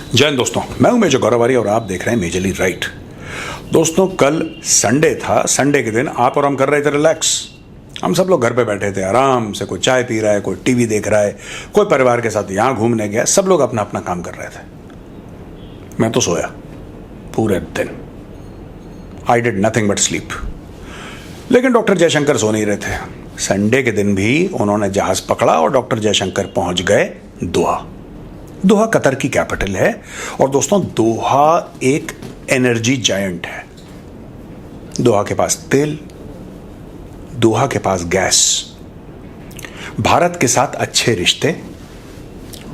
जय हिंद दोस्तों, मैं हूं मेजर गौरव आर्य और आप देख रहे हैं मेजरली राइट। दोस्तों, कल संडे था। संडे के दिन आप और हम कर रहे थे रिलैक्स। हम सब लोग घर पे बैठे थे आराम से, कोई चाय पी रहा है, कोई टीवी देख रहा है, कोई परिवार के साथ यहां घूमने गया। सब लोग अपना अपना काम कर रहे थे। मैं तो सोया पूरे दिन। I did nothing but sleep. लेकिन डॉक्टर जयशंकर सो नहीं रहे थे। संडे के दिन भी उन्होंने जहाज पकड़ा और डॉक्टर जयशंकर पहुंच गए दोहा। दोहा कतर की कैपिटल है और दोस्तों, दोहा एक एनर्जी जायंट है। दोहा के पास तेल, दोहा के पास गैस, भारत के साथ अच्छे रिश्ते,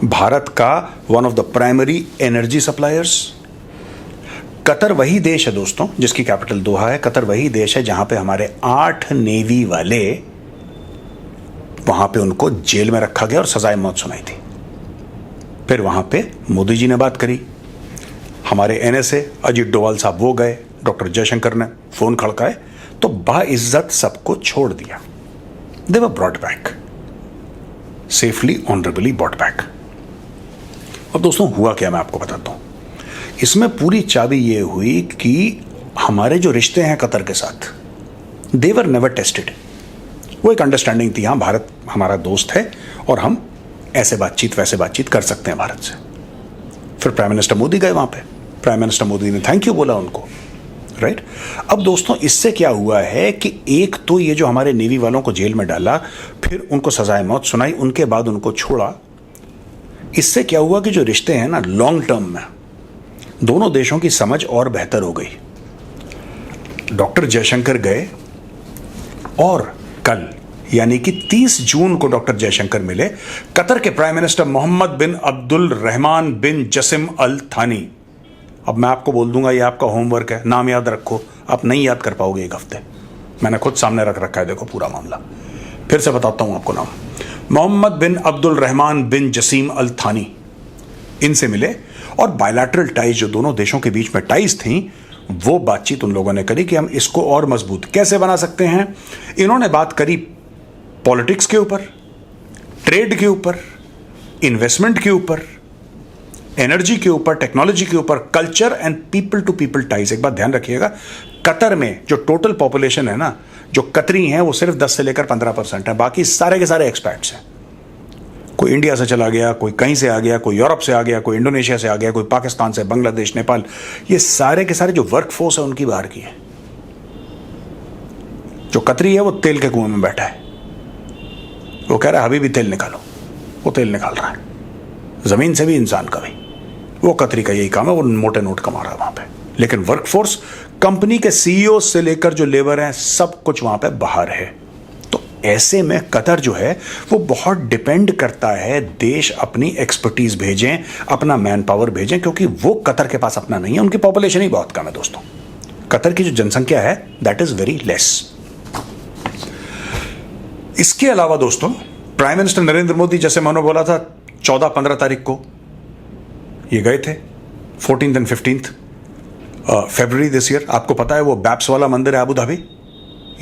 भारत का one of the primary energy suppliers. Qatar वही देश है दोस्तों जिसकी कैपिटल दोहा है। कतर वही देश है जहां पे हमारे 8 नेवी वाले, वहां पे उनको जेल में रखा गया और सजाए मौत सुनाई थी। फिर वहां पे मोदी जी ने बात करी, हमारे एनएसए अजीत डोवाल साहब वो गए, डॉक्टर जयशंकर ने फोन खड़काए तो बाइज्जत सबको छोड़ दिया। They were brought back safely, honourably brought back. और दोस्तों, हुआ क्या मैं आपको बताता हूं। इसमें पूरी चाबी ये हुई कि हमारे जो रिश्ते हैं कतर के साथ, दे वर नेवर टेस्टेड। वो एक अंडरस्टैंडिंग थी, हाँ भारत हमारा दोस्त है और हम ऐसे बातचीत वैसे बातचीत कर सकते हैं भारत से। फिर प्राइम मिनिस्टर मोदी गए वहां पे। प्राइम मिनिस्टर मोदी ने थैंक यू बोला उनको, राइट। अब दोस्तों, इससे क्या हुआ है कि एक तो ये जो हमारे नेवी वालों को जेल में डाला, फिर उनको सजाए मौत सुनाई, उनके बाद उनको छोड़ा। इससे क्या हुआ कि जो रिश्ते हैं ना, लॉन्ग टर्म में दोनों देशों की समझ और बेहतर हो गई। डॉक्टर जयशंकर गए और कल यानी कि 30 जून को डॉक्टर जयशंकर मिले कतर के प्राइम मिनिस्टर मोहम्मद बिन अब्दुल रहमान बिन जसिम अल थानी। अब मैं आपको बोल दूंगा, ये आपका होमवर्क है, नाम याद रखो। आप नहीं याद कर पाओगे एक हफ्ते। मैंने खुद सामने रख रखा है, देखो पूरा मामला। फिर से बताता हूं आपको नाम, मोहम्मद बिन अब्दुल रहमान बिन जसीम अल थानी। इनसे मिले और बायलैटरल टाइज, जो दोनों देशों के बीच में टाइज थी, वो बातचीत उन लोगों ने करी कि हम इसको और मजबूत कैसे बना सकते हैं। इन्होंने बात करी पॉलिटिक्स के ऊपर, ट्रेड के ऊपर, इन्वेस्टमेंट के ऊपर, एनर्जी के ऊपर, टेक्नोलॉजी के ऊपर, culture and people to people ties. एक बात ध्यान रखिएगा, कतर में जो टोटल पॉपुलेशन है ना, जो कतरी हैं, वो सिर्फ 10 से लेकर 15% है। बाकी सारे के सारे एक्सपैट्स हैं। कोई इंडिया से चला गया, कोई कहीं से आ गया, कोई यूरोप से आ गया, कोई इंडोनेशिया से आ गया, कोई पाकिस्तान से, बांग्लादेश, नेपाल। ये सारे के सारे जो वर्कफोर्स है उनकी बाहर की है। जो कतरी है वो तेल के कुएं में बैठा है। वो कह रहा है अभी भी तेल निकालो, वो तेल निकाल रहा है, जमीन से भी, इंसान का भी। वो कतरी का यही काम है, वो मोटे नोट कमा रहा है वहां पे। लेकिन वर्कफोर्स, कंपनी के सीईओ से लेकर जो लेबर है, सब कुछ वहां पे बाहर है। तो ऐसे में कतर जो है वो बहुत डिपेंड करता है, देश अपनी एक्सपर्टीज भेजें, अपना मैन पावर भेजें, क्योंकि वो कतर के पास अपना नहीं है। उनकी पॉपुलेशन ही बहुत कम है दोस्तों। कतर की जो जनसंख्या है दैट इज वेरी लेस। इसके अलावा दोस्तों, प्राइम मिनिस्टर नरेंद्र मोदी, जैसे मैंने बोला था, 14-15 तारीख को ये गए थे, 14th and 15th February this year. आपको पता है वो बैप्स वाला मंदिर है अबू धाबी,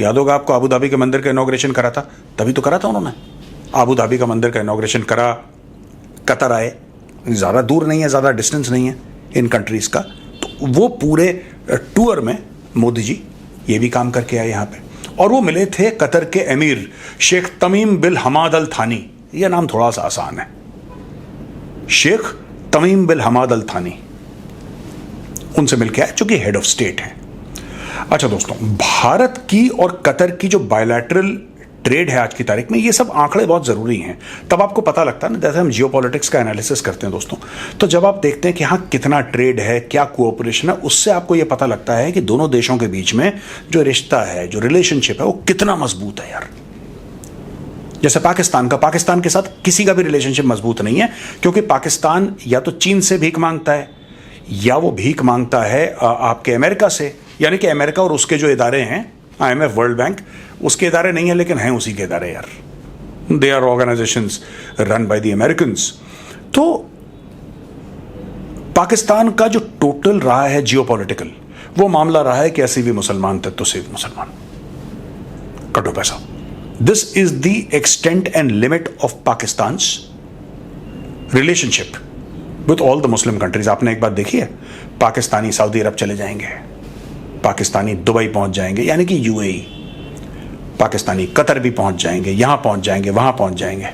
याद होगा आपको। अबू धाबी के मंदिर का इनॉग्रेशन करा था, तभी तो करा था उन्होंने। अबू धाबी का मंदिर का इनॉग्रेशन करा, कतर आए। ज़्यादा दूर नहीं है, ज़्यादा डिस्टेंस नहीं है इन कंट्रीज़ का। तो वो पूरे टूर में मोदी जी ये भी काम करके आए यहाँ पे। और वो मिले थे कतर के एमीर शेख तमीम बिन हमाद अल थानी। यह नाम थोड़ा सा आसान है, शेख तमीम बिन हमाद अल थानी। उनसे मिलके आए, जो कि हेड ऑफ स्टेट है। अच्छा दोस्तों, भारत की और कतर की जो बायलैटरल ट्रेड है आज की तारीख में, ये सब आंकड़े बहुत जरूरी हैं। तब आपको पता लगता है ना, जैसे हम जियोपॉलिटिक्स का एनालिसिस करते हैं दोस्तों, तो जब आप देखते हैं कि हाँ कितना ट्रेड है, क्या कोऑपरेशन है, उससे आपको ये पता लगता है कि दोनों देशों के बीच में जो रिश्ता है, जो रिलेशनशिप है, वो कितना मजबूत है यार। जैसे पाकिस्तान के साथ किसी का भी रिलेशनशिप मजबूत नहीं है, क्योंकि पाकिस्तान या तो चीन से भीख मांगता है, या वो भीख मांगता है आपके अमेरिका से। यानी कि अमेरिका और उसके जो इदारे हैं, IMF, वर्ल्ड बैंक, उसके इदारे नहीं है, लेकिन हैं उसी के इदारे यार। They are organisations run by the Americans. तो पाकिस्तान का जो टोटल रहा है जियोपॉलिटिकल, वो मामला रहा है कि ऐसे भी मुसलमान थे तो सिर्फ मुसलमान, कटो पैसा। This is the extent and limit of Pakistan's relationship with all the Muslim countries. आपने एक बात देखी है, पाकिस्तानी सऊदी अरब चले जाएंगे, पाकिस्तानी दुबई पहुंच जाएंगे, यानी कि यूएई, पाकिस्तानी कतर भी पहुंच जाएंगे, यहां पहुंच जाएंगे, वहां पहुंच जाएंगे।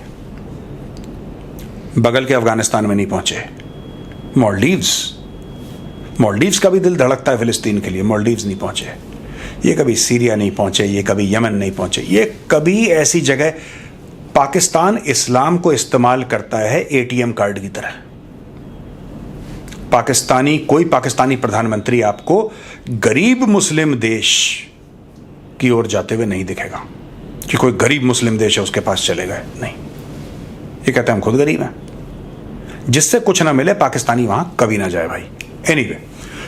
बगल के अफगानिस्तान में नहीं पहुंचे, मालदीव्स का भी दिल धड़कता है फिलिस्तीन के लिए, मालदीव्स नहीं पहुंचे। ये कभी सीरिया नहीं पहुंचे, ये कभी यमन नहीं पहुंचे, ये कभी ऐसी जगह। पाकिस्तान इस्लाम को इस्तेमाल करता है एटीएम कार्ड की तरह। कोई पाकिस्तानी प्रधानमंत्री आपको गरीब मुस्लिम देश की ओर जाते हुए नहीं दिखेगा कि कोई गरीब मुस्लिम देश है उसके पास चले गए, नहीं। ये कहते हैं हम खुद गरीब हैं, जिससे कुछ ना मिले पाकिस्तानी वहां कभी ना जाए भाई। एनीवे,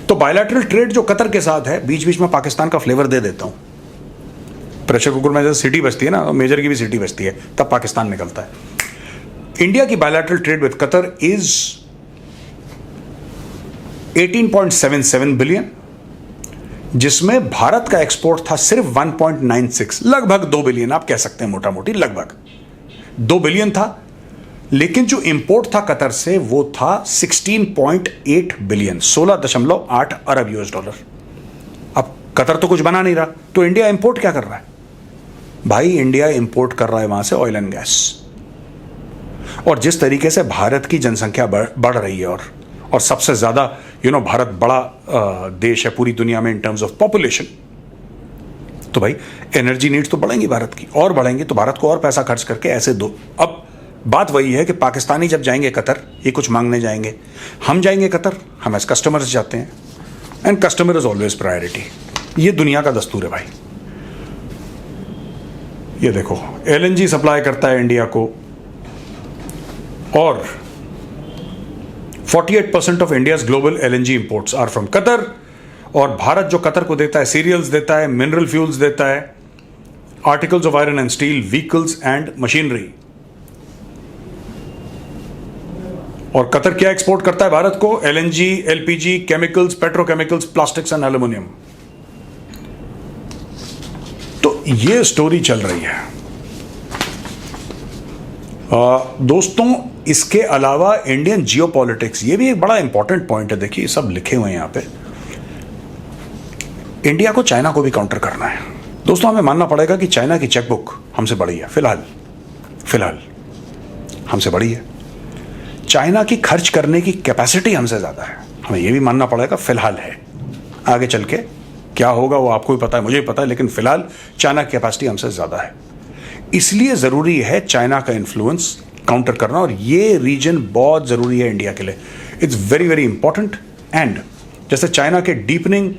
तो बायलैटरल ट्रेड जो कतर के साथ है, बीच बीच में पाकिस्तान का फ्लेवर दे देता हूं। प्रेशर कुकर में जैसे सीटी बजती है ना, मेजर की भी सीटी बजती है, तब पाकिस्तान निकलता है। इंडिया की bilateral trade with Qatar is 18.77 billion, जिसमें भारत का एक्सपोर्ट था सिर्फ 1.96, लगभग 2 बिलियन आप कह सकते हैं, मोटा मोटी लगभग 2 बिलियन था। लेकिन जो इंपोर्ट था कतर से वो था 16.8 बिलियन, 16.8 अरब यूएस डॉलर। अब कतर तो कुछ बना नहीं रहा, तो इंडिया इंपोर्ट क्या कर रहा है भाई? इंडिया इंपोर्ट कर रहा है वहां से ऑयल एंड गैस। और जिस तरीके से भारत की जनसंख्या बढ़ रही है और सबसे ज्यादा भारत बड़ा देश है पूरी दुनिया में इन टर्म्स ऑफ पॉपुलेशन, तो भाई एनर्जी नीड्स तो बढ़ेंगी भारत की, और बढ़ेंगी तो भारत को और पैसा खर्च करके ऐसे दो। अब बात वही है कि पाकिस्तानी जब जाएंगे कतर, ये कुछ मांगने जाएंगे, हम जाएंगे कतर, हम एज कस्टमर्स जाते हैं, and customer is always priority. ये दुनिया का दस्तूर है भाई। ये देखो, एलएनजी सप्लाई करता है इंडिया को, और 48% of India's global LNG imports are from Qatar. और भारत जो कतर को देता है, सीरियल्स देता है, मिनरल फ्यूल्स देता है, articles of iron and steel, vehicles and machinery. और कतर क्या एक्सपोर्ट करता है भारत को? LNG, LPG, chemicals, petrochemicals, plastics and aluminium. तो ये स्टोरी चल रही है दोस्तों। इसके अलावा इंडियन जियोपॉलिटिक्स, ये भी एक बड़ा इंपॉर्टेंट पॉइंट है। देखिए सब लिखे हुए हैं यहां पे। इंडिया को चाइना को भी काउंटर करना है दोस्तों। हमें मानना पड़ेगा कि चाइना की चेकबुक हमसे बड़ी है, फिलहाल हमसे बड़ी है। चाइना की खर्च करने की कैपेसिटी हमसे ज्यादा है, हमें यह भी मानना पड़ेगा, फिलहाल है। आगे चल के क्या होगा वो आपको भी पता है, मुझे भी पता है, लेकिन फिलहाल चाइना की कैपेसिटी हमसे ज्यादा है। इसलिए जरूरी है चाइना का इन्फ्लुएंस काउंटर करना, और ये रीजन बहुत जरूरी है इंडिया के लिए। It's very very important. And जैसे चाइना के deepening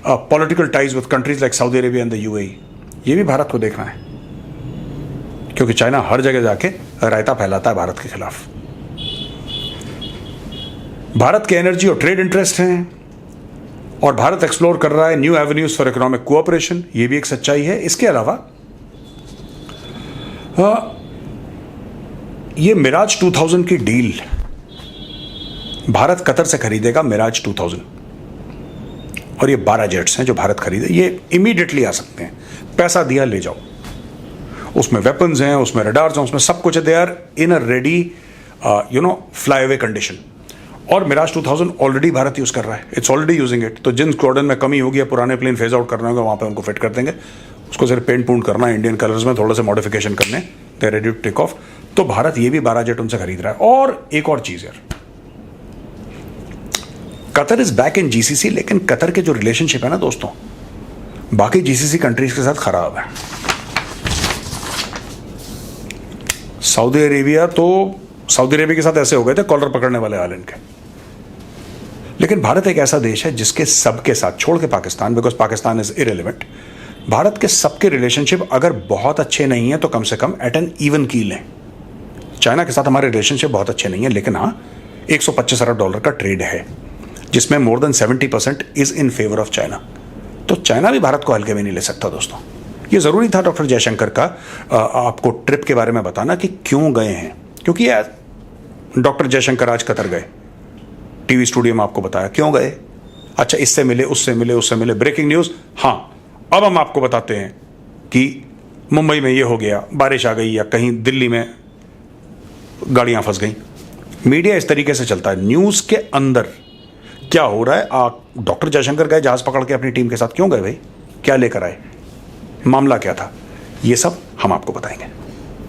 political ties with countries like Saudi Arabia and the UAE, ये भी भारत को देखना है, क्योंकि चाइना हर जगह जाके रायता फैलाता है भारत के खिलाफ। भारत के एनर्जी और ट्रेड इंटरेस्ट हैं, और भारत एक्सप्लोर कर रहा है new avenues for economic cooperation, ये भी एक सच्चाई है। इसके अलावा ये मिराज 2000 की डील, भारत कतर से खरीदेगा मिराज 2000, और ये 12 जेट्स हैं जो भारत खरीदे। ये इमीडिएटली आ सकते हैं, पैसा दिया ले जाओ। उसमें वेपन्स हैं, उसमें रडार्स हैं, उसमें सब कुछ है। They are in a ready fly away condition. और मिराज 2000 ऑलरेडी भारत यूज कर रहा है, इट्स ऑलरेडी यूजिंग इट। तो जिन स्क्वाड्रन में कमी होगी या पुराने प्लेन फेज आउट करना होगा, वहां पे उनको फिट कर देंगे। उसको सिर्फ पेंट पूंट करना है, इंडियन कलर्स में थोड़े से मॉडिफिकेशन करने, दे रेडी टू टेक ऑफ। तो भारत ये भी 12 जेट उनसे खरीद रहा है। और एक और चीज यार, Qatar is back in GCC, लेकिन कतर के जो रिलेशनशिप है ना दोस्तों, बाकी जीसीसी कंट्रीज के साथ खराब है। सऊदी अरेबिया के साथ ऐसे हो गए थे कॉलर पकड़ने वाले हाल इनके। लेकिन भारत एक ऐसा देश है जिसके सबके साथ, छोड़ के Pakistan, because Pakistan is irrelevant, Bharat के सबके रिलेशनशिप अगर बहुत अच्छे नहीं है तो कम से कम एट एन इवन कील है। चाइना के साथ हमारे रिलेशनशिप बहुत अच्छे नहीं है, लेकिन हाँ 125 अरब डॉलर का ट्रेड है, जिसमें more than 70% is in favour of China. तो चाइना भी भारत को हल्के में नहीं ले सकता दोस्तों। ये जरूरी था डॉक्टर जयशंकर का आपको ट्रिप के बारे में बताना कि क्यों गए हैं, क्योंकि यार डॉक्टर जयशंकर आज कतर गए, टीवी स्टूडियो में आपको बताया क्यों गए। अच्छा, इससे मिले, उससे मिले, ब्रेकिंग न्यूज। हाँ, अब हम आपको बताते हैं कि मुंबई में ये हो गया, बारिश आ गई, या कहीं दिल्ली में गाड़ियां फंस गई। मीडिया इस तरीके से चलता है, न्यूज के अंदर क्या हो रहा है। डॉक्टर जयशंकर गए जहाज पकड़ के अपनी टीम के साथ, क्यों गए भाई, क्या लेकर आए, मामला क्या था, ये सब हम आपको बताएंगे।